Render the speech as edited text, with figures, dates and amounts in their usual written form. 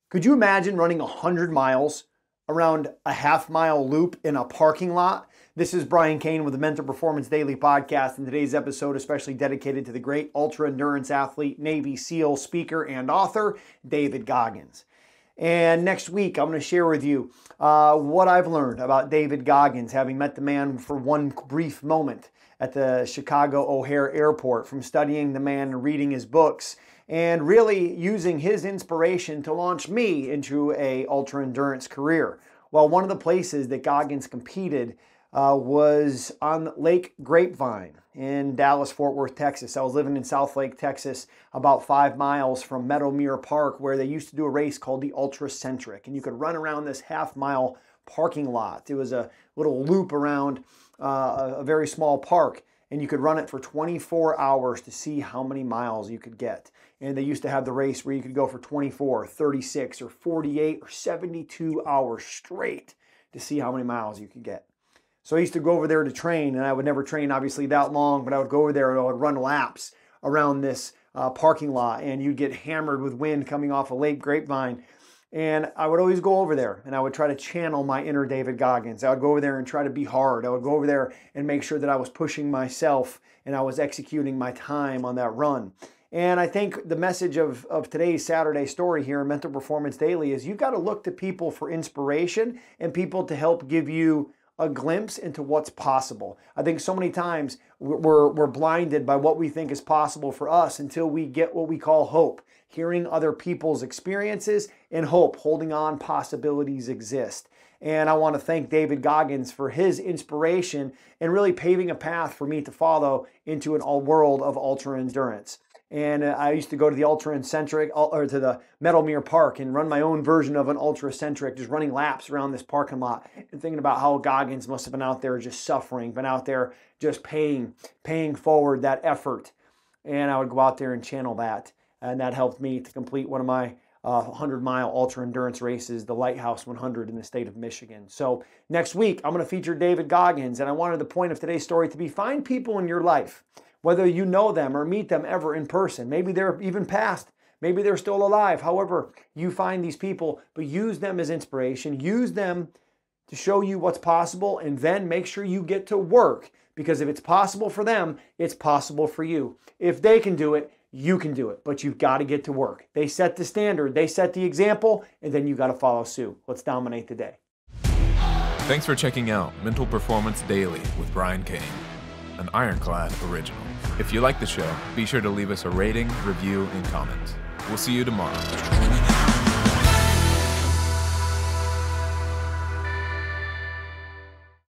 Could you imagine running 100 miles around a half-mile loop in a parking lot? This is Brian Cain with the Mental Performance Daily Podcast, and today's episode especially dedicated to the great ultra-endurance athlete, Navy SEAL speaker, and author, David Goggins. And next week, I'm going to share with you what I've learned about David Goggins, having met the man for one brief moment at the Chicago O'Hare Airport, from studying the man and reading his books, and really using his inspiration to launch me into a ultra-endurance career. Well, one of the places that Goggins competed was on Lake Grapevine in Dallas-Fort Worth, Texas. I was living in Southlake, Texas, about 5 miles from Meadowmere Park, where they used to do a race called the Ultracentric, and you could run around this half-mile parking lot. It was a little loop around a very small park, and you could run it for 24 hours to see how many miles you could get. And they used to have the race where you could go for 24, 36, or 48, or 72 hours straight to see how many miles you could get. So I used to go over there to train, and I would never train obviously that long, but I would go over there and I would run laps around this parking lot, and you'd get hammered with wind coming off of Lake Grapevine. And I would always go over there and I would try to channel my inner David Goggins. I would go over there and try to be hard. I would go over there and make sure that I was pushing myself and I was executing my time on that run. And I think the message of today's Saturday story here in Mental Performance Daily is you've got to look to people for inspiration and people to help give you a glimpse into what's possible. I think so many times we're blinded by what we think is possible for us until we get what we call hope. Hearing other people's experiences and hope, holding on, possibilities exist. And I want to thank David Goggins for his inspiration and really paving a path for me to follow into a world of ultra endurance. And I used to go to the Ultracentric, or to the Meadowmere Park, and run my own version of an Ultracentric, just running laps around this parking lot and thinking about how Goggins must have been out there just suffering, been out there just paying forward that effort. And I would go out there and channel that. And that helped me to complete one of my 100-mile ultra-endurance races, the Lighthouse 100 in the state of Michigan. So next week, I'm going to feature David Goggins, and I wanted the point of today's story to be find people in your life, whether you know them or meet them ever in person. Maybe they're even passed. Maybe they're still alive. However, you find these people, but use them as inspiration. Use them to show you what's possible, and then make sure you get to work, because if it's possible for them, it's possible for you. If they can do it, you can do it, but you've got to get to work. They set the standard, they set the example, and then you got to follow suit. Let's dominate the day. Thanks for checking out Mental Performance Daily with Brian Cain, an IRONCLAD original. If you like the show, be sure to leave us a rating, review, and comment. We'll see you tomorrow.